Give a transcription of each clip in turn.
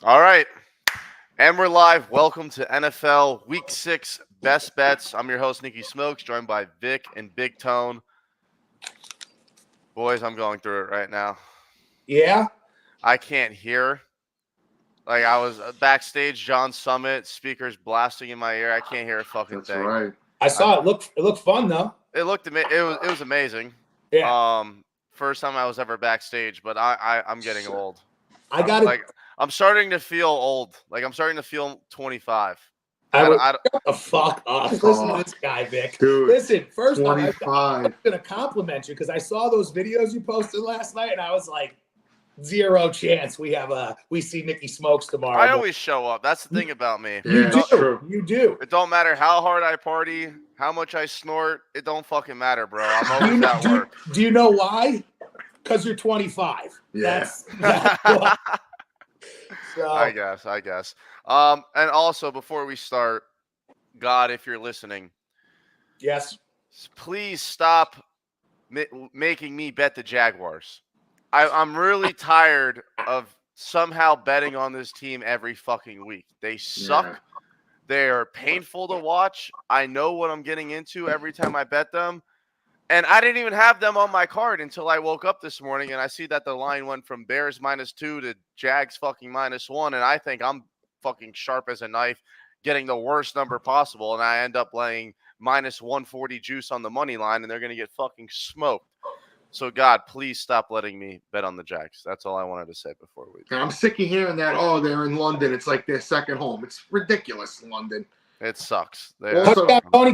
All right. And we're live. Welcome to NFL Week 6 Best Bets. I'm your host, Nikki Smokes, joined by Vic and Big Tone. Boys, I'm going through it right now. Yeah. I can't hear. Like, I was backstage, John Summit, speakers blasting in my ear. I can't hear a fucking That's thing. right. I saw it. It looked fun though. It was amazing. Yeah. First time I was ever backstage, but I'm getting old. I got it. I'm starting to feel old. Like, I'm starting to feel 25. I would I, shut the fuck up. Listen to this guy, Vic. Dude, Listen, first off, I'm 25. gonna compliment you because I saw those videos you posted last night, and I was like, zero chance we see Nikki Smokes tomorrow. I always show up. That's the thing about me. You Yeah, do. true. You do. It don't matter how hard I party, how much I snort. It don't fucking matter, bro. I'm always at work. Do you know why? Because you're 25. Yeah. That's why. So, I guess. And also, before we start, God, if you're listening, yes. please stop making me bet the Jaguars. I'm really tired of somehow betting on this team every fucking week. They suck. Yeah. They are painful to watch. I know what I'm getting into every time I bet them. And I didn't even have them on my card until I woke up this morning and I see that the line went from Bears -2 to Jags fucking -1. And I think I'm fucking sharp as a knife, getting the worst number possible. And I end up laying -140 juice on the money line and they're going to get fucking smoked. So, God, please stop letting me bet on the Jags. That's all I wanted to say before we. I'm sick of hearing that, they're in London. It's like their second home. It's ridiculous in London. It sucks. Also-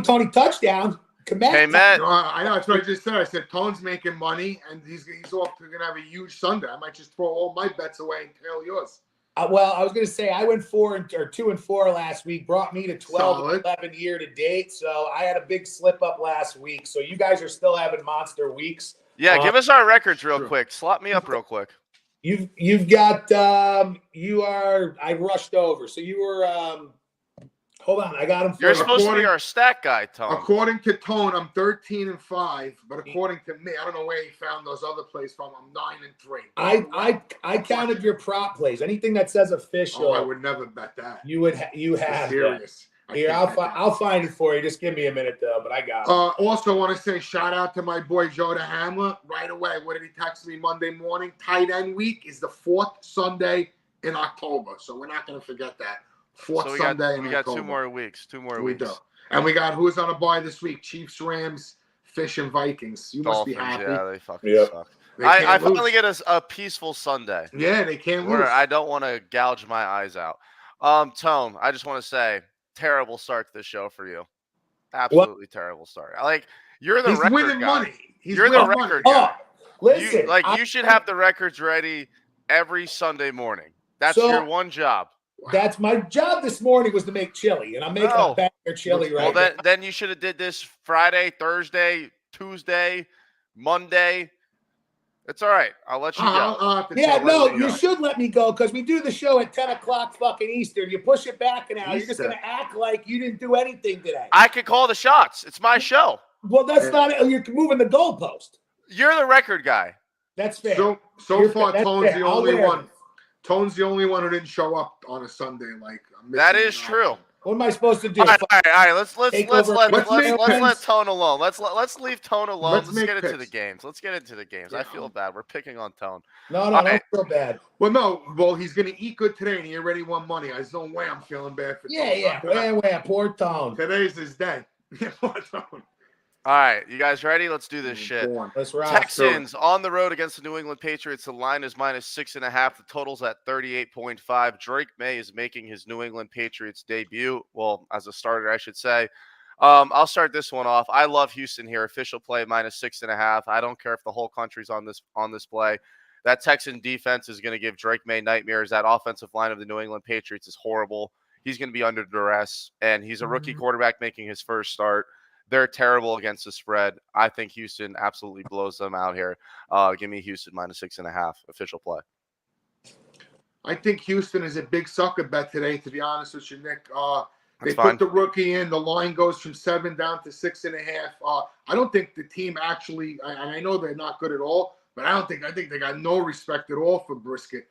Tony touchdown. Hey, Matt. No, I know. That's what I just said. I said, Tone's making money, and he's off. We're going to have a huge Sunday. I might just throw all my bets away and tail yours. Well, I was going to say I went 2-4 last week, brought me to 12 Solid. 11 year to date. So I had a big slip up last week. So you guys are still having monster weeks. Yeah, give us our records real Sure. quick. Slot me up real quick. You've got I rushed over. So you were hold on, I got him. You're supposed to be our stat guy, Tone. According to Tone, I'm 13-5, but according to me, I don't know where he found those other plays from. I'm 9-3. I counted your prop plays. Anything that says official, I would never bet that. you have. Serious. Here, I'll find it for you. Just give me a minute though, but I got it. Also want to say shout out to my boy Joe DeHamler right away. What did he text me Monday morning? Tight end week is the 4th Sunday in October, so we're not going to forget that. Fourth So Sunday in we got October. 2 more weeks. 2 more We weeks. do. And we got who's on a bye this week? Chiefs, Rams, Fish, and Vikings. You Dolphins, must be happy. yeah, they fucking Yep. suck. They I can't finally lose. get a peaceful Sunday Yeah, they can't where lose. I don't want to gouge my eyes out. Tone, I just want to say, terrible start to this show for you. Absolutely terrible start. Like, you're the He's record winning guy. money. You're the winning record money. guy. Listen, You should have the records ready every Sunday morning. That's So- your one job. That's my job this morning was to make chili, and I'm making No. a banger chili Well, right now. then you should have did this Friday, Thursday, Tuesday, Monday. It's all right. I'll let you go. I'll have to Yeah, tell no, you. you should let me go because we do the show at 10 o'clock fucking Eastern. You push it back an hour. You're just Easter. going to act like you didn't do anything today. I could call the shots. It's my show. Well, that's Yeah. not – you're moving the goalpost. You're the record guy. That's fair. So You're- far, that's Tone's fair. the I'll only wear one. it. Tone's the only one who didn't show up on a Sunday. Like That is true. What am I supposed to do? All right. Let's Take let over. Let's make let picks. Tone alone. Let's leave Tone alone. Let's Let's make get into the picks. games. Let's get into the games. I Yeah. feel bad. We're picking on Tone. No, All don't right. feel bad. Well, no. Well, he's going to eat good today, and he already won money. There's no way I'm feeling bad for Yeah. Tone. Where? Poor Tone. Today's his day. Poor Tone. All right, you guys ready? Let's do this shit. Go on. Let's rock. Texans on the road against the New England Patriots. The line is -6.5. The total's at 38.5. Drake May is making his New England Patriots debut. Well, as a starter, I should say. I'll start this one off. I love Houston here. Official play -6.5. I don't care if the whole country's on this play. That Texan defense is going to give Drake May nightmares. That offensive line of the New England Patriots is horrible. He's going to be under duress, and he's a rookie quarterback making his first start. They're terrible against the spread. I think Houston absolutely blows them out here. Give me Houston -6.5. Official play. I think Houston is a big sucker bet today, to be honest with you, Nick. They That's fine. put the rookie in. The line goes from 7 down to 6.5. I don't think the team actually, and I know they're not good at all, but I think they got no respect at all for Brisket.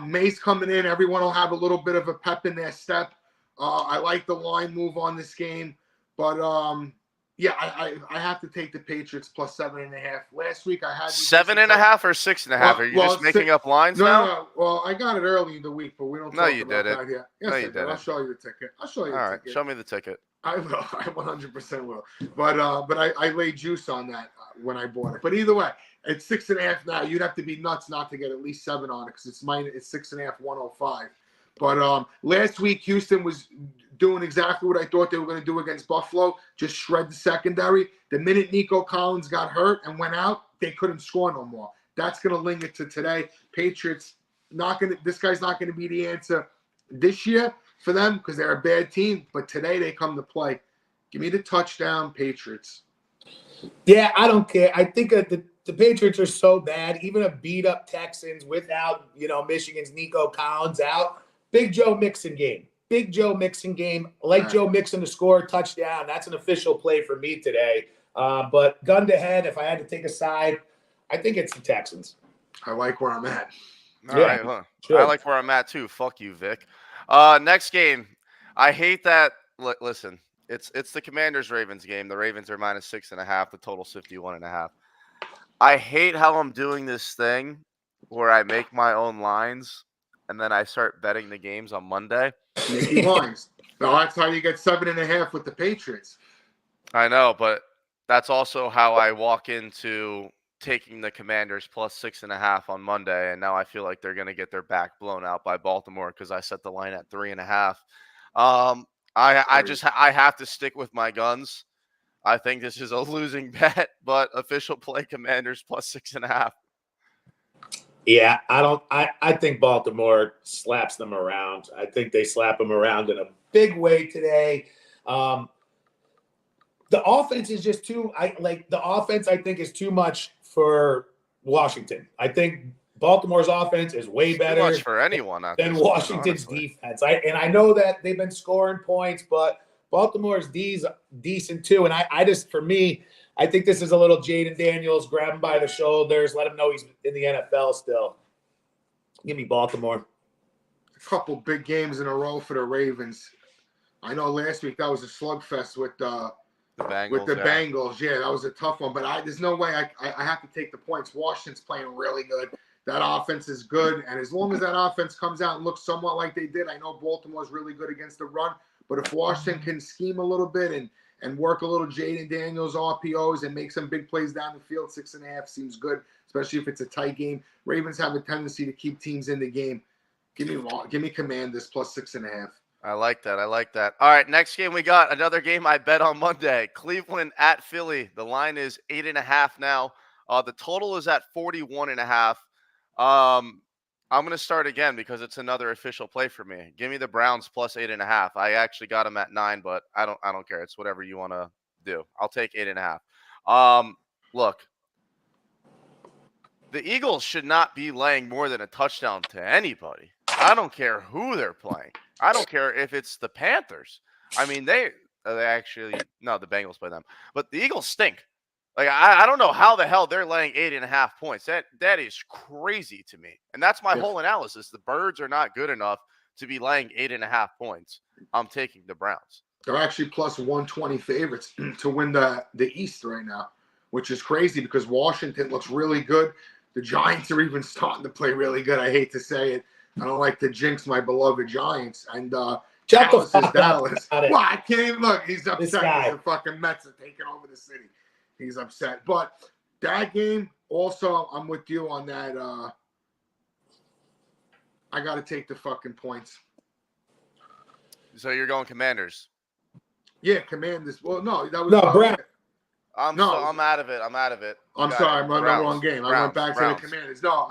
May's coming in. Everyone will have a little bit of a pep in their step. I like the line move on this game, but yeah, I have to take the Patriots plus 7.5. Last week I had 7.5 or 6.5? Are you just making up lines now? No. Well, I got it early in the week, but we don't. No, talk you about did it. that here. Yes, No, I you did. didn't. I'll show you the ticket. I'll show you All the right, ticket. show me the ticket. I will. I 100% will. But I laid juice on that when I bought it. But either way, it's 6.5 now. You'd have to be nuts not to get at least 7 on it because it's 6.5, 105. But last week Houston was doing exactly what I thought they were going to do against Buffalo, just shred the secondary. The minute Nico Collins got hurt and went out, they couldn't score no more. That's going to linger to today. Patriots this guy's not going to be the answer this year for them because they're a bad team, but today they come to play. Give me the touchdown, Patriots. Yeah, I don't care. I think the Patriots are so bad. Even a beat-up Texans without, Michigan's Nico Collins out. Big Joe Mixon game. Big Joe Mixon game. I like Joe Mixon to score a touchdown. That's an official play for me today. But gun to head, if I had to take a side, I think it's the Texans. I like where I'm at. All right, huh? I like where I'm at too. Fuck you, Vic. Next game. I hate that. Listen, it's the Commanders-Ravens game. The Ravens are minus 6.5. The total's 51.5. I hate how I'm doing this thing where I make my own lines and then I start betting the games on Monday. Sneaky lines. No, that's how you get 7.5 with the Patriots. I know, but that's also how I walk into taking the Commanders plus 6.5 on Monday, and now I feel like they're going to get their back blown out by Baltimore because I set the line at 3.5. I have to stick with my guns. I think this is a losing bet, but official play Commanders plus 6.5. Yeah, I think Baltimore slaps them around. I think they slap them around in a big way today. The offense is just the offense I think is too much for Washington. I think Baltimore's offense is way better too much for anyone than Washington's defense. I know that they've been scoring points, but Baltimore's D's decent too. And I think this is a little Jaden Daniels, grab him by the shoulders, let him know he's in the NFL still. Give me Baltimore. A couple big games in a row for the Ravens. I know last week that was a slugfest with the Bengals. Yeah, that was a tough one. But there's no way I have to take the points. Washington's playing really good. That offense is good. And as long as that offense comes out and looks somewhat like they did, I know Baltimore's really good against the run. But if Washington can scheme a little bit and work a little Jaden Daniels RPOs and make some big plays down the field, 6.5 seems good, especially if it's a tight game. Ravens have a tendency to keep teams in the game. Give me Commanders plus 6.5. I like that. All right, next game we got another game I bet on Monday. Cleveland at Philly. The line is 8.5 now. The total is at 41.5. I'm going to start again because it's another official play for me. Give me the Browns plus 8.5. I actually got them at 9, but I don't care. It's whatever you want to do. I'll take 8.5. Look, the Eagles should not be laying more than a touchdown to anybody. I don't care who they're playing. I don't care if it's the Panthers. I mean, the Bengals play them, but the Eagles stink. Like, I don't know how the hell they're laying 8.5 points. That is crazy to me. And that's my whole analysis. The Birds are not good enough to be laying 8.5 points. I'm taking the Browns. They're actually plus 120 favorites to win the East right now, which is crazy because Washington looks really good. The Giants are even starting to play really good. I hate to say it. I don't like to jinx my beloved Giants. And Dallas is Dallas. Well, I can't look. He's upset because the fucking Mets are taking over the city. He's upset. But that game, also, I'm with you on that. I got to take the fucking points. So you're going Commanders? Yeah, Commanders. Well, no, that was Browns. I'm out of it. I'm sorry, I'm on the wrong game. I went back to the Commanders. No,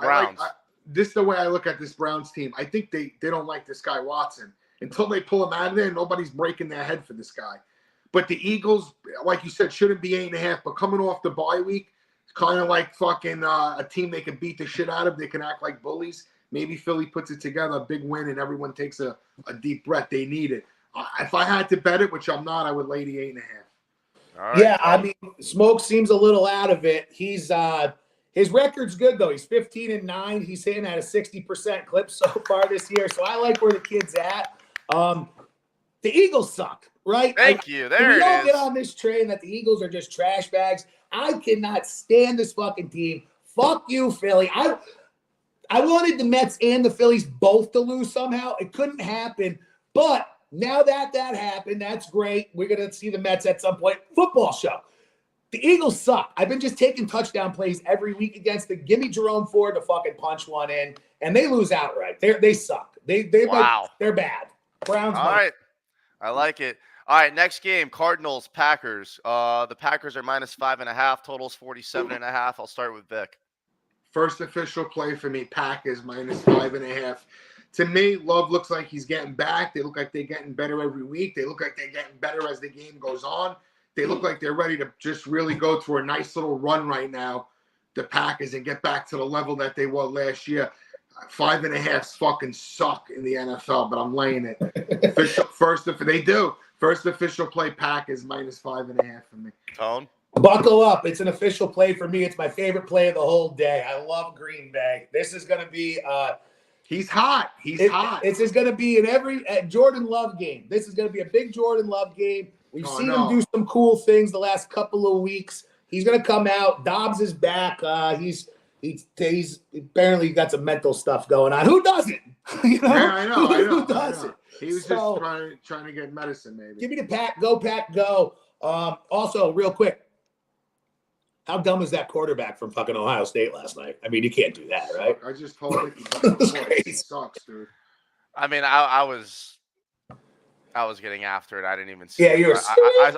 this is the way I look at this Browns team. I think they don't like this guy Watson. Until they pull him out of there, nobody's breaking their head for this guy. But the Eagles, like you said, shouldn't be 8.5. But coming off the bye week, it's kind of like fucking a team they can beat the shit out of. They can act like bullies. Maybe Philly puts it together, a big win, and everyone takes a deep breath. They need it. If I had to bet it, which I'm not, I would lay the 8.5. Right. Yeah, I mean, Smoke seems a little out of it. His His record's good though. He's 15-9. He's hitting at a 60% clip so far this year. So I like where the kid's at. The Eagles suck, right? Thank you. There we it don't is. get on this train that the Eagles are just trash bags. I cannot stand this fucking team. Fuck you, Philly. I wanted the Mets and the Phillies both to lose somehow. It couldn't happen. But now that happened, that's great. We're going to see the Mets at some point. Football show. The Eagles suck. I've been just taking touchdown plays every week against them. Give me Jerome Ford to fucking punch one in, and they lose outright. They suck. Wow. They're bad. Browns. All right. I like it. All right, next game, Cardinals, Packers. The Packers are -5.5. Totals 47.5. I'll start with Vic. First official play for me, Packers -5.5. To me, Love looks like he's getting back. They look like they're getting better every week. They look like they're getting better as the game goes on. They look like they're ready to just really go through a nice little run right now, the Packers, and get back to the level that they were last year. 5.5s fucking suck in the NFL, but I'm laying it. First official play, Packers -5.5 for me. Tone? Buckle up. It's an official play for me. It's my favorite play of the whole day. I love Green Bay. This is going to be he's hot. He's hot. This is going to be in every Jordan Love game. This is going to be a big Jordan Love game. We've seen him do some cool things the last couple of weeks. He's going to come out. Dobbs is back. He's apparently got some mental stuff going on. Who doesn't? Yeah, I know. Who doesn't? He was just trying to get medicine, maybe. Give me the Pack. Go, Pack, go. Also, real quick, how dumb is that quarterback from fucking Ohio State last night? I mean, you can't do that, right? I just told Nicky he sucks, dude. I mean, I was getting after it. I didn't even see Yeah, it. you were.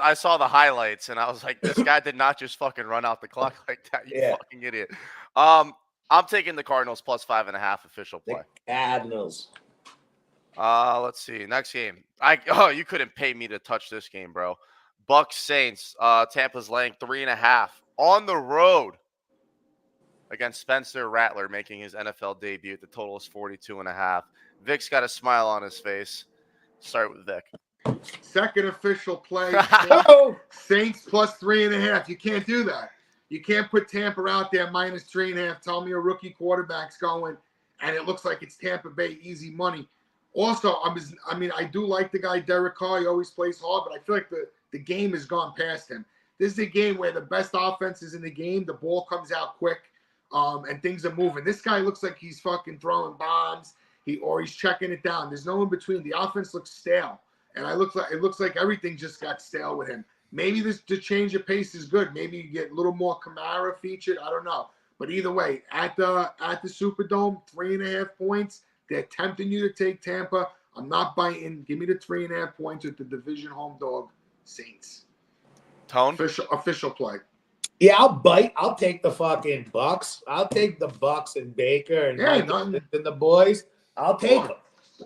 I saw the highlights, and I was like, this guy did not just fucking run out the clock like that, you fucking idiot. I'm taking the Cardinals +5.5 official play. The Cardinals. Let's see. Next game. You couldn't pay me to touch this game, bro. Bucks Saints. Tampa's laying 3.5 on the road against Spencer Rattler, making his NFL debut. The total is 42.5. Vic's got a smile on his face. Start with Vic. Second official play. Saints +3.5. You can't do that. You can't put Tampa out there -3.5. Tell me a rookie quarterback's going, and it looks like it's Tampa Bay easy money. Also, I do like the guy Derek Carr. He always plays hard, but I feel like the game has gone past him. This is a game where the best offense is in the game. The ball comes out quick, and things are moving. This guy looks like he's fucking throwing bombs. He's checking it down. There's no in between. The offense looks stale, and it looks like everything just got stale with him. Maybe the change of pace is good. Maybe you get a little more Kamara featured. I don't know, but either way, at the Superdome, 3.5 points. They're tempting you to take Tampa. I'm not biting. Give me the 3.5 points with the division home dog Saints. Tone? Official play. Yeah, I'll bite. I'll take the fucking Bucks. I'll take the Bucks and Baker and the boys. I'll take them.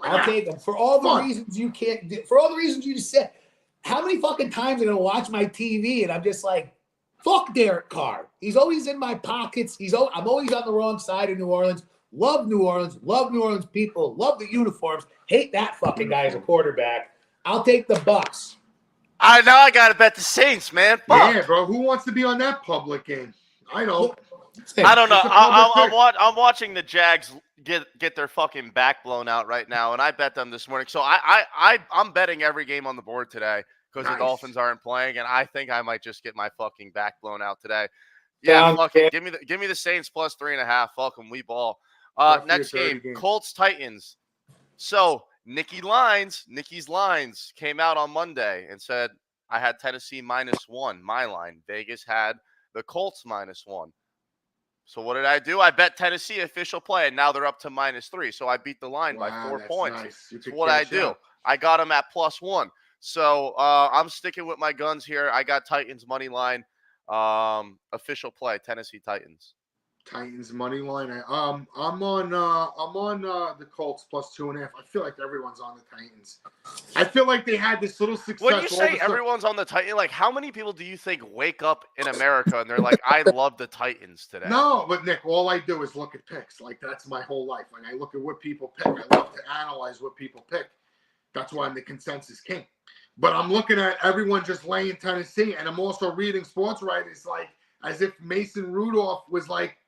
I'll take them for all the reasons you can't do. For all the reasons you just said. How many fucking times am I gonna watch my TV and I'm just like, fuck Derek Carr. He's always in my pockets. I'm always on the wrong side of New Orleans. Love New Orleans. Love New Orleans people. Love the uniforms. Hate that fucking guy as a quarterback. I'll take the Bucks. I gotta bet the Saints, man. Fuck. Yeah, bro. Who wants to be on that public game? I know. I don't know. I'm watching the Jags get their fucking back blown out right now, and I bet them this morning. So I'm betting every game on the board today because the Dolphins aren't playing, and I think I might just get my fucking back blown out today. Yeah, fuck it. Give me the Saints +3.5. Fuck them, we ball. Next game, Colts Titans. So Nikki's lines came out on Monday and said I had Tennessee -1, my line. Vegas had the Colts -1. So what did I do? I bet Tennessee official play, and now they're up to -3. So I beat the line by 4 points. Nice. That's what I do. I got them at +1. So I'm sticking with my guns here. I got Titans money line. Official play, Tennessee Titans. Titans money line. I'm on the Colts +2.5. I feel like everyone's on the Titans. I feel like they had this little success. When you say everyone's on the Titans, like how many people do you think wake up in America and they're like, I love the Titans today? No, but Nick, all I do is look at picks. Like that's my whole life. Like I look at what people pick. I love to analyze what people pick. That's why I'm the consensus king. But I'm looking at everyone just laying Tennessee, and I'm also reading sports writers like as if Mason Rudolph was like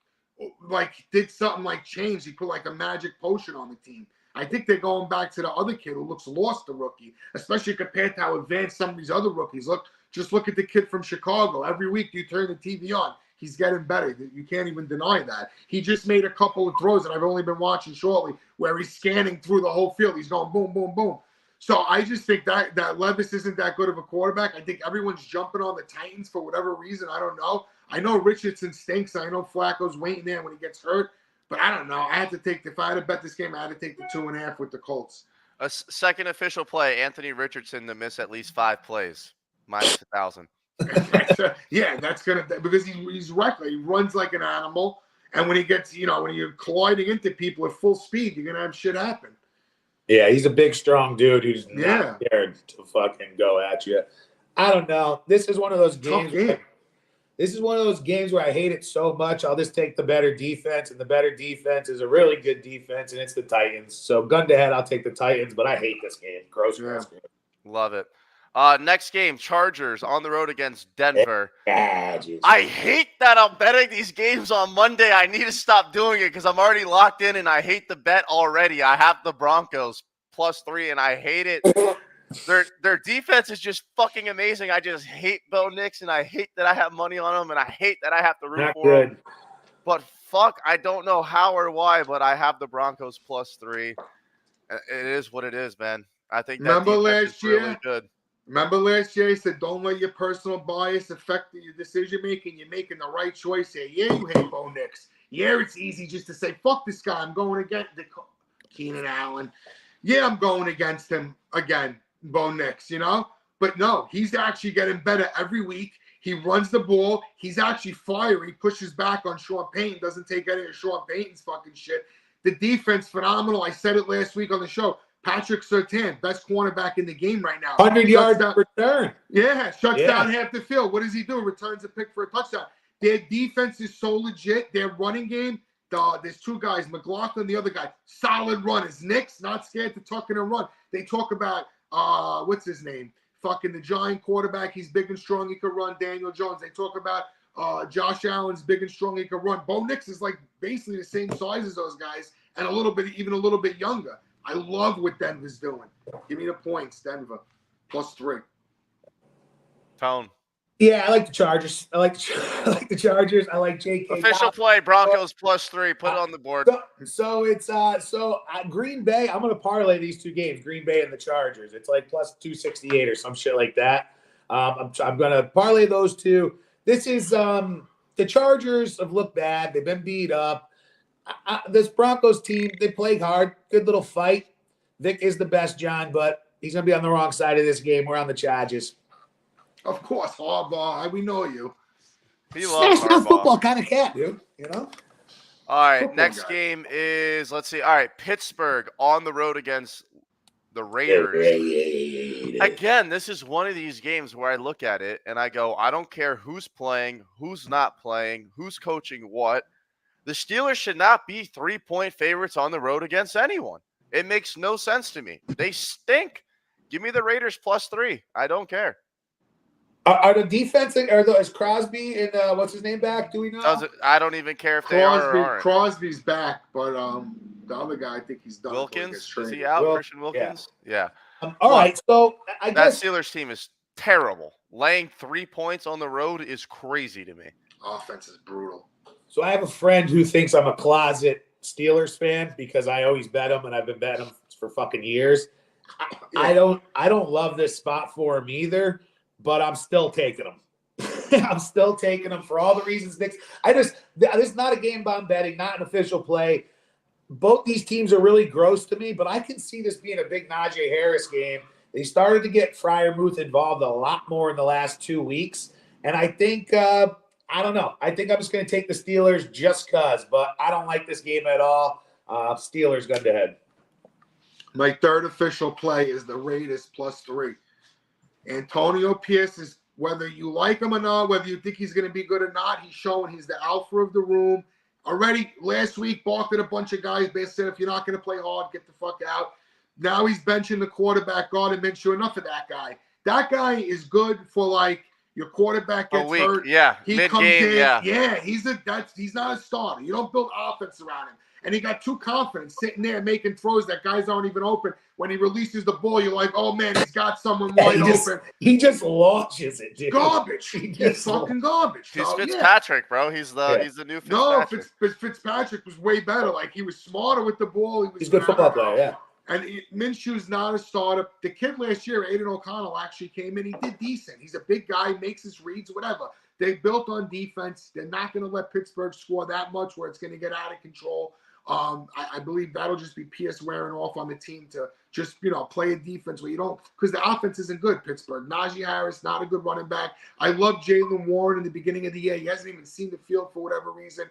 like did something like change. He put like a magic potion on the team. I think they're going back to the other kid who looks lost, the rookie, especially compared to how advanced some of these other rookies look. Just look at the kid from Chicago. Every week you turn the TV on, he's getting better. You can't even deny that. He just made a couple of throws that I've only been watching shortly where he's scanning through the whole field. He's going boom, boom, boom. So I just think that Levis isn't that good of a quarterback. I think everyone's jumping on the Titans for whatever reason. I don't know. I know Richardson stinks. I know Flacco's waiting there when he gets hurt. But I don't know. I had to take, if I had to bet this game, I had to take the 2.5 with the Colts. A second official play, Anthony Richardson to miss at least 5 plays, minus 1,000. Yeah, that's going to, because he's reckless. He runs like an animal. And when he gets, when you're colliding into people at full speed, you're going to have shit happen. Yeah, he's a big, strong dude who's not scared to fucking go at you. I don't know. This is one of those games. This is one of those games where I hate it so much. I'll just take the better defense, and the better defense is a really good defense, and it's the Titans. So gun to head, I'll take the Titans, but I hate this game. Gross. Love it. Next game, Chargers on the road against Denver. Badges. I hate that I'm betting these games on Monday. I need to stop doing it because I'm already locked in, and I hate the bet already. I have the Broncos +3, and I hate it. Their defense is just fucking amazing. I just hate Bo Nix, and I hate that I have money on them, and I hate that I have to root for them. But fuck, I don't know how or why, but I have the Broncos +3. It is what it is, man. I think that defense is really good. Remember last year, I said, don't let your personal bias affect your decision making. You're making the right choice here. Yeah, you hate Bo Nix. Yeah, it's easy just to say, fuck this guy. I'm going against Keenan Allen. Yeah, I'm going against him again, Bo Nix, But no, he's actually getting better every week. He runs the ball. He's actually fiery. He pushes back on Sean Payton. Doesn't take any of Sean Payton's fucking shit. The defense, phenomenal. I said it last week on the show. Patrick Surtain, best cornerback in the game right now. 100-yard return. Yeah, shuts down half the field. What does he do? Returns a pick for a touchdown. Their defense is so legit. Their running game, there's 2 guys, McLaughlin, the other guy, solid runners. Knicks, not scared to tuck in and run. They talk about, what's his name? Fucking the Giant quarterback. He's big and strong. He can run. Daniel Jones. They talk about Josh Allen's big and strong. He can run. Bo Nix is like basically the same size as those guys and even a little bit younger. I love what Denver's doing. Give me the points, Denver. +3. Tone. Yeah, I like the Chargers. I like the Chargers. I like J.K. Official play, Broncos +3. Put it on the board. So it's Green Bay. I'm going to parlay these 2 games, Green Bay and the Chargers. It's like +268 or some shit like that. I'm going to parlay those 2. This is the Chargers have looked bad. They've been beat up. This Broncos team, they play hard. Good little fight. Vic is the best, John, but he's going to be on the wrong side of this game. We're on the Chargers. Of course, Harbaugh. We know you. He loves Harbaugh. Football kind of cat, dude. All right, Football next guy. game is, let's see. All right, Pittsburgh on the road against the Raiders. Again, this is one of these games where I look at it and I go, I don't care who's playing, who's not playing, who's coaching what. The Steelers should not be 3-point favorites on the road against anyone. It makes no sense to me. They stink. Give me the Raiders +3. I don't care. Are the defense is Crosby and what's his name back? Do we know? I don't even care if they are or aren't. Crosby's back, but the other guy, I think he's done. Wilkins, is he out? Christian Wilkins? Yeah. All right, so I guess that Steelers team is terrible. Laying 3 points on the road is crazy to me. Offense is brutal. So I have a friend who thinks I'm a closet Steelers fan because I always bet them, and I've been betting them for fucking years. I don't love this spot for him either, but I'm still taking them. I'm still taking them for all the reasons. This is not a game I'm betting, not an official play. Both these teams are really gross to me, but I can see this being a big Najee Harris game. They started to get Freiermuth involved a lot more in the last 2 weeks, and I think I don't know. I think I'm just going to take the Steelers just because, but I don't like this game at all. Steelers gun to head. My third official play is the Raiders +3. Antonio Pierce is, whether you like him or not, whether you think he's going to be good or not, he's showing he's the alpha of the room. Already last week, balked at a bunch of guys. They said, if you're not going to play hard, get the fuck out. Now he's benching the quarterback, God, and Minshew. Enough of that guy. That guy is good for, like, Your quarterback A gets week. hurt. Yeah. He Mid comes game. in. Yeah. He's not a starter. You don't build offense around him. And he got too confident sitting there making throws that guys aren't even open. When he releases the ball, you're like, oh man, he's got someone wide open. He just launches it, dude. Garbage. He He's just fucking garbage. He's So, yeah. Fitzpatrick, bro. He's the new No, Fitzpatrick. Fitzpatrick was way better. Like, he was smarter with the ball. He's a good football player, yeah. And Minshew's not a starter. The kid last year, Aiden O'Connell, actually came in. He did decent. He's a big guy, makes his reads, whatever. They built on defense. They're not going to let Pittsburgh score that much where it's going to get out of control. I believe that'll just be Pierce wearing off on the team to just, play a defense where you don't – because the offense isn't good, Pittsburgh. Najee Harris, not a good running back. I love Jaylen Warren in the beginning of the year. He hasn't even seen the field for whatever reason.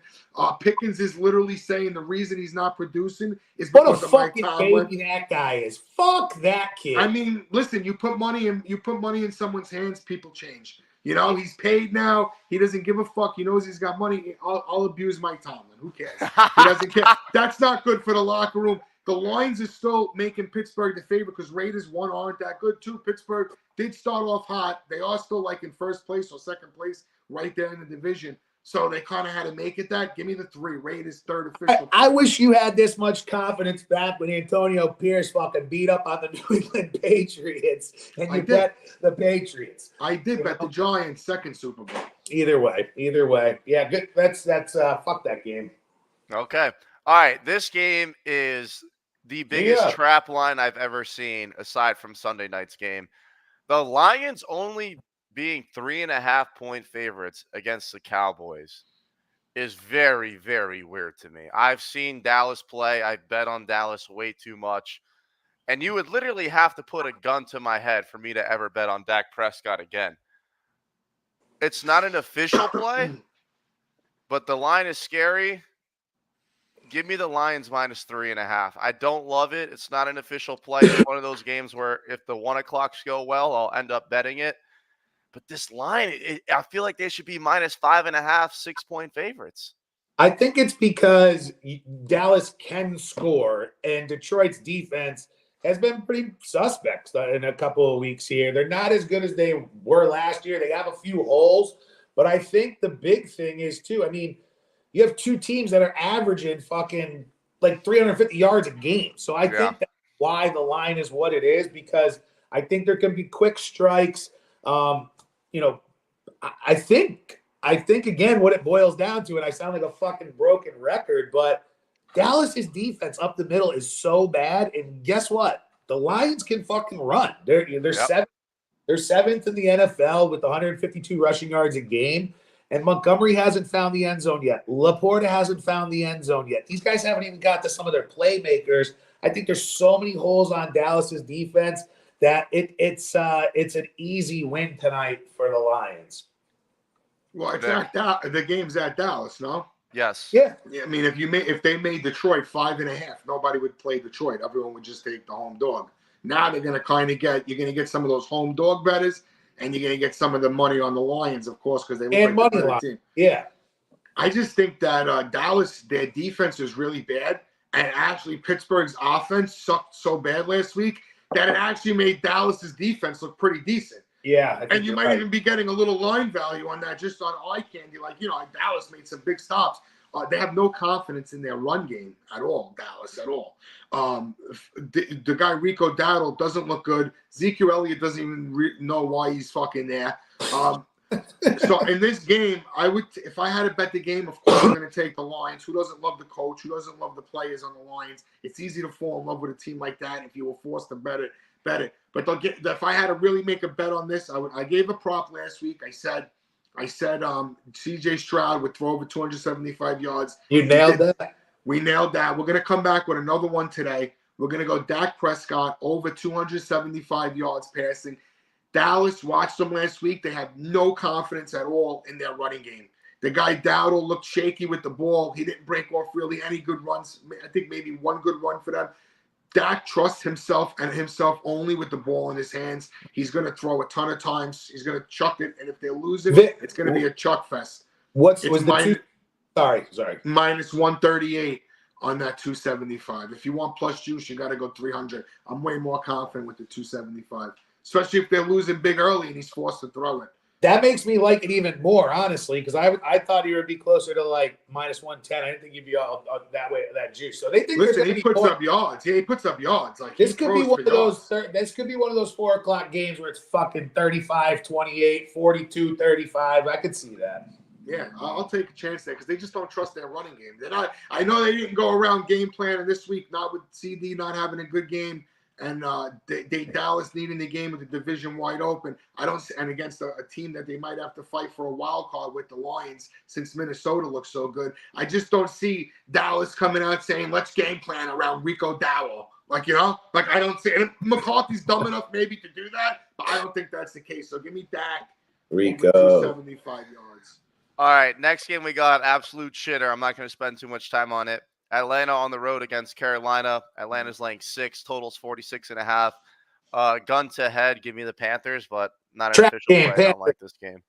Pickens is literally saying the reason he's not producing is What a because of Mike fucking Tomlin. baby that guy is. Fuck that kid. I mean, listen, you put money in someone's hands, people change. He's paid now. He doesn't give a fuck. He knows he's got money. I'll abuse Mike Tomlin. Who cares? He doesn't care. That's not good for the locker room. The Lions are still making Pittsburgh the favorite because Raiders aren't that good too. Pittsburgh did start off hot. They are still like in first place or second place right there in the division. So they kind of had to make it that. Give me the 3. Raiders third official. I wish you had this much confidence back when Antonio Pierce fucking beat up on the New England Patriots and you bet the Patriots. I did bet the Giants second Super Bowl. Either way. Yeah, good. That's fuck that game. Okay. All right. This game is the biggest trap line I've ever seen aside from Sunday night's game. The Lions only being 3.5-point favorites against the Cowboys is very, very weird to me. I've seen Dallas play. I've bet on Dallas way too much. And you would literally have to put a gun to my head for me to ever bet on Dak Prescott again. It's not an official play, but the line is scary. Give me the Lions minus 3.5. I don't love it. It's not an official play. It's one of those games where if the 1 o'clocks go well, I'll end up betting it. But this line, I feel like they should be minus 5.5, 6-point favorites. I think it's because Dallas can score and Detroit's defense has been pretty suspect in a couple of weeks here. They're not as good as they were last year. They have a few holes, but I think the big thing is too, I mean, you have two teams that are averaging fucking like 350 yards a game. So I think that's why the line is what it is, because I think there can be quick strikes. I think again, what it boils down to, and I sound like a fucking broken record, but Dallas's defense up the middle is so bad. And guess what? The Lions can fucking run. They're seventh. They're seventh in the NFL with 152 rushing yards a game. And Montgomery hasn't found the end zone yet. Laporta hasn't found the end zone yet. These guys haven't even got to some of their playmakers. I think there's so many holes on Dallas's defense that it's an easy win tonight for the Lions. Well, it's the game's at Dallas, no? Yes. Yeah. I mean, if they made Detroit 5.5, nobody would play Detroit. Everyone would just take the home dog. Now they're going to you're going to get some of those home dog bettors, and you're going to get some of the money on the Lions, of course, because they look like the better team. Yeah. I just think that Dallas, their defense is really bad, and actually Pittsburgh's offense sucked so bad last week that it actually made Dallas's defense look pretty decent. Yeah. And you might even be getting a little line value on that just on eye candy. Like, Dallas made some big stops. They have no confidence in their run game at all, Dallas, at all. The guy Rico Dowdle doesn't look good. Ezekiel Elliott doesn't even know why he's fucking there. So in this game, if I had to bet the game, of course I'm going to take the Lions. Who doesn't love the coach? Who doesn't love the players on the Lions? It's easy to fall in love with a team like that if you were forced to bet it. But if I had to really make a bet on this, I gave a prop last week. I said C.J. Stroud would throw over 275 yards. You nailed that. We nailed that. We're going to come back with another one today. We're going to go Dak Prescott over 275 yards passing. Dallas, watched them last week. They have no confidence at all in their running game. The guy Dowdle looked shaky with the ball. He didn't break off really any good runs. I think maybe one good run for them. Dak trusts himself and himself only with the ball in his hands. He's going to throw a ton of times. He's going to chuck it, and if they lose it, it's going to be a chuck fest. Sorry. Minus 138 on that 275. If you want plus juice, you got to go 300. I'm way more confident with the 275, especially if they're losing big early and he's forced to throw it. That makes me like it even more, honestly, because I thought he would be closer to like -110. I didn't think he'd be all that way, that juice. So they think Listen, there's he going to be puts more. up yards. Yeah, he puts up yards. Like This he could be throws one for of those. yards. This could be one of those 4 o'clock games where it's fucking 35-28, 42-35. I could see that. Yeah, I'll take a chance there because they just don't trust their running game. They're not. I know they didn't go around game planning this week, not with CD not having a good game, and Dallas needing the game with the division wide open. I don't, and against a team that they might have to fight for a wild card with the Lions, since Minnesota looks so good. I just don't see Dallas coming out saying, "Let's game plan around Rico Dowell." Like, like I don't see. And McCarthy's dumb enough maybe to do that, but I don't think that's the case. So give me Dak. Rico. 275 yards. All right, next game we got absolute shitter. I'm not going to spend too much time on it. Atlanta on the road against Carolina. Atlanta's laying 6, totals 46.5. Gun to head, give me the Panthers, but not an Trap official game, play. I don't Panthers. like this game.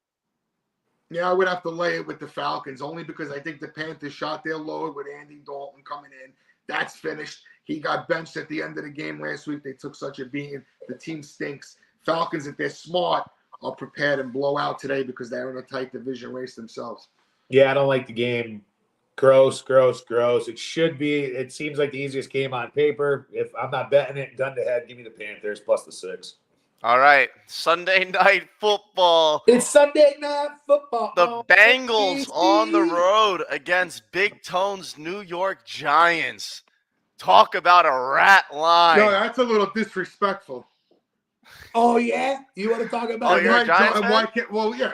Yeah, I would have to lay it with the Falcons only because I think the Panthers shot their load with Andy Dalton coming in. That's finished. He got benched at the end of the game last week. They took such a beating. The team stinks. Falcons, if they're smart, are prepared and blow out today because they're in a tight division race themselves. Yeah, I don't like the game. Gross. It should be. It seems like the easiest game on paper. If I'm not betting it, gun to head, give me the Panthers plus the 6. All right, Sunday night football. It's Sunday night football. The Bengals on the road against Big Tone's New York Giants. Talk about a rat line. No, that's a little disrespectful. Oh yeah, you want to talk about? you're a Giants fan? Why can't? Well, yeah.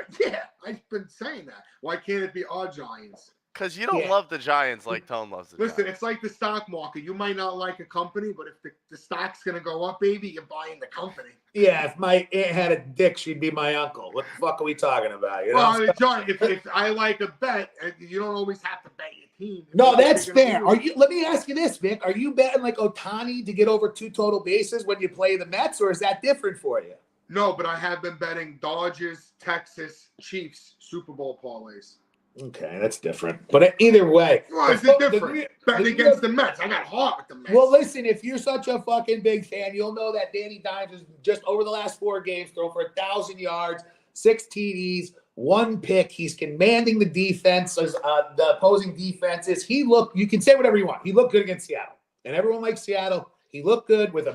I've been saying that. Why can't it be our Giants? Because you don't love the Giants like Tone loves the Listen, Giants. it's like the stock market. You might not like a company, but if the stock's going to go up, baby, you're buying the company. Yeah, if my aunt had a dick, she'd be my uncle. What the fuck are we talking about? You know? Well, John, if I like a bet, you don't always have to bet your team. No, that's fair. Let me ask you this, Vic. Are you betting like Ohtani to get over 2 total bases when you play the Mets, or is that different for you? No, but I have been betting Dodgers, Texas, Chiefs, Super Bowl parlays. Okay, that's different. But either way. Well, is it different? Betting against the Mets. I got hot with the Mets. Well, listen, if you're such a fucking big fan, you'll know that Danny Dimes has just over the last 4 games thrown for 1,000 yards, 6 TDs, 1 pick. He's commanding the defenses, the opposing defenses. You can say whatever you want. He looked good against Seattle. And everyone likes Seattle. He looked good with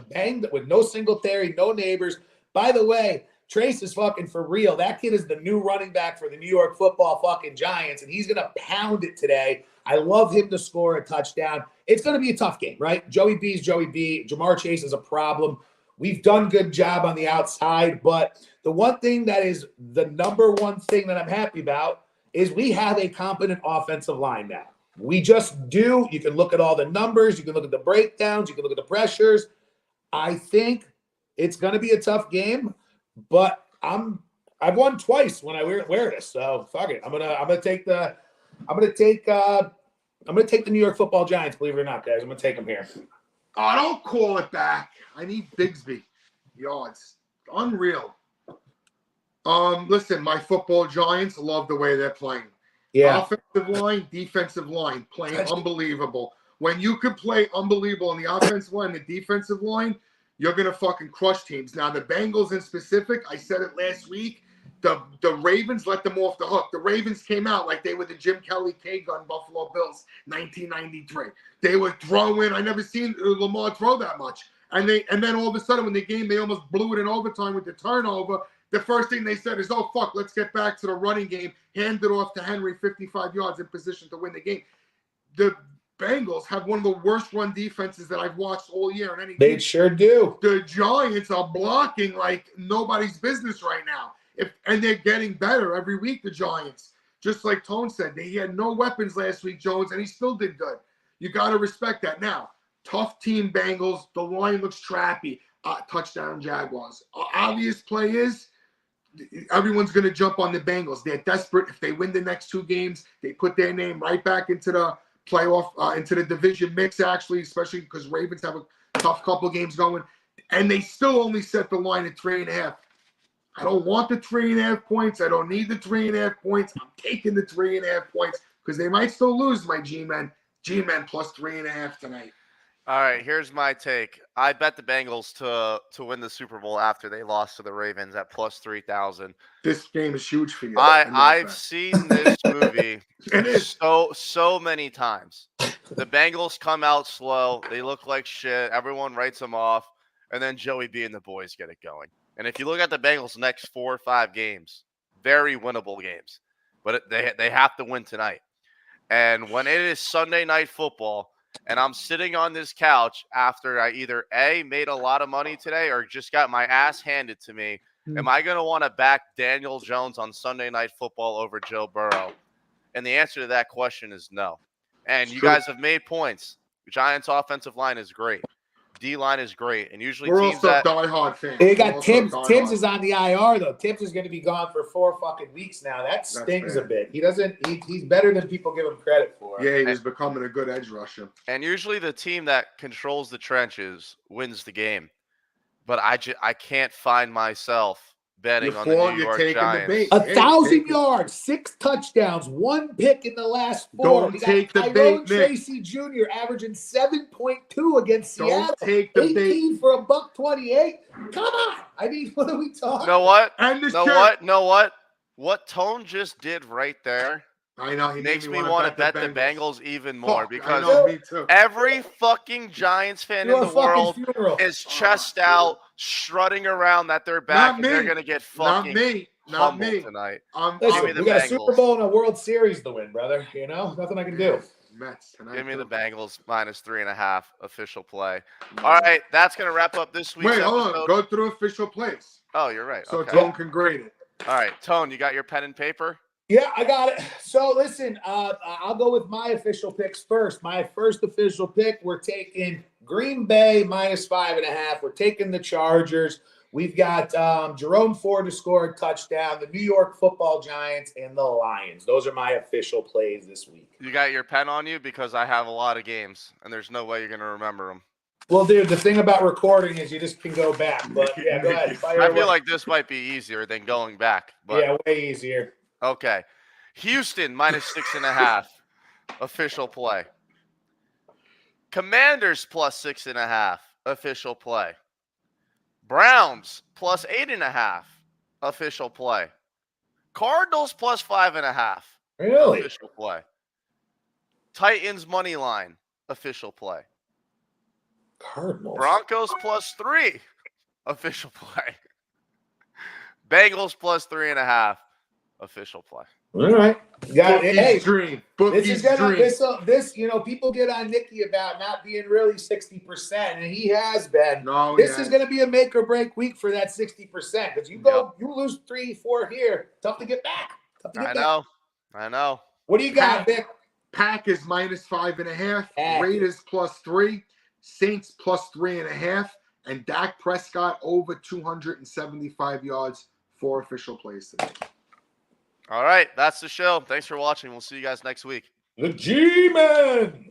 with no Singletary, no Neighbors. By the way, Trace is fucking for real. That kid is the new running back for the New York Football fucking Giants, and he's going to pound it today. I love him to score a touchdown. It's going to be a tough game, right? Joey B's Joey B. Jamar Chase is a problem. We've done good job on the outside, but the one thing that is the number one thing that I'm happy about is we have a competent offensive line now. We just do. You can look at all the numbers. You can look at the breakdowns. You can look at the pressures. I think it's going to be a tough game. But I've won twice when I wear this, so fuck it. I'm gonna take the New York Football Giants. Believe it or not, guys, I'm gonna take them here. Oh, don't call it back. I need Bigsby yards. Unreal. Listen, my football Giants love the way they're playing. Yeah, offensive line, defensive line, playing unbelievable. When you could play unbelievable on the offensive line, the defensive line, you're going to fucking crush teams. Now, the Bengals in specific, I said it last week, the Ravens let them off the hook. The Ravens came out like they were the Jim Kelly K-Gun Buffalo Bills, 1993. They were throwing. I never seen Lamar throw that much. And then all of a sudden, when the game, they almost blew it in overtime with the turnover. The first thing they said is, oh, fuck, let's get back to the running game. Hand it off to Henry, 55 yards in position to win the game. The Bengals have one of the worst run defenses that I've watched all year in any game. They sure do. The Giants are blocking like nobody's business right now. And they're getting better every week, the Giants. Just like Tone said, he had no weapons last week, Jones, and he still did good. You got to respect that. Now, tough team Bengals. The line looks trappy. Touchdown Jaguars. Obvious play is everyone's going to jump on the Bengals. They're desperate. If they win the next 2 games, they put their name right back into the playoff, into the division mix, actually, especially because Ravens have a tough couple games going. And they still only set the line at 3.5. I don't want the 3.5 points. I don't need the 3.5 points. I'm taking the 3.5 points because they might still lose, my G-Men. G-Men plus 3.5 tonight. All right, here's my take. I bet the Bengals to win the Super Bowl after they lost to the Ravens at plus 3,000. This game is huge for you. I know I've that. seen this movie It is. so many times. The Bengals come out slow. They look like shit. Everyone writes them off, and then Joey B and the boys get it going. And if you look at the Bengals' next 4 or 5 games, very winnable games, but they have to win tonight. And when it is Sunday Night Football, and I'm sitting on this couch after I either A, made a lot of money today or just got my ass handed to me, am I going to want to back Daniel Jones on Sunday Night Football over Joe Burrow? And the answer to that question is no. And you guys have made points. The Giants' offensive line is great. D-line is great. And usually We're teams also that diehard fans. They We're got also Tibbs. diehard. Tibbs is on the IR though. Tibbs is going to be gone for 4 fucking weeks now. That stings a bad. bit. He doesn't. He's better than people give him credit for. Yeah, he was becoming a good edge rusher. and usually the team that controls the trenches wins the game. But I can't find myself betting on the New York taking Giants. the bait. 1,000 yards, 6 touchdowns, 1 pick in the last 4. Don't We got take the Tyrone bait, Nick. Tracy Jr. averaging 7.2 against Don't Seattle. take the bait. 18 for $128. Come on. I mean, what are we talking? You know what? And the Know shirt. what? Know what? What Tone just did right there I know. He makes made me want to bet the Bengals even more Fuck, because I know, me too. every fucking Giants fan Your in the fucking world funeral. is chest out, strutting around that they're back, Not and they're me. gonna get Not fucking me. Not humbled me. tonight. Listen, me the we got a Bengals. Super Bowl and a World Series to win, brother. You know, nothing I can do. Mets tonight. Give me the too. Bengals minus 3.5 official play. All right, that's gonna wrap up this week's Wait, hold on. episode. Go through official plays Oh, you're right. so Okay. Tone can grade it. All right, Tone, you got your pen and paper? Yeah, I got it. So listen, I'll go with my official picks first. My first official pick, we're taking Green Bay minus 5.5. We're taking the Chargers. We've got Jerome Ford to score a touchdown, the New York Football Giants, and the Lions. Those are my official plays this week. You got your pen on you because I have a lot of games, and there's no way you're gonna remember them. Well, dude, the thing about recording is you just can go back. But yeah, go ahead. Fire I away. feel like this might be easier than going back. But yeah, way easier. okay. Houston minus 6.5 official play. Commanders plus 6.5 official play. Browns plus 8.5 official play. Cardinals plus 5.5 Really? official play. Titans money line official play. Cardinals. Broncos plus 3 official play. Bengals plus 3.5 official play. All right. Got it. Bookie's Hey, dream. this Bookie's is gonna dream. this you know, people get on Nicky about not being really 60%, and he has been. No, This yeah. is gonna be a make or break week for that 60%. Because you lose 3-4 here, tough to get back. Tough to get back. I know. What do you got, Vic? Pack is minus 5.5. Pack. Raiders plus 3. Saints plus 3.5. And Dak Prescott over 275 yards for official plays today. All right, that's the show. Thanks for watching. We'll see you guys next week. The G-Man.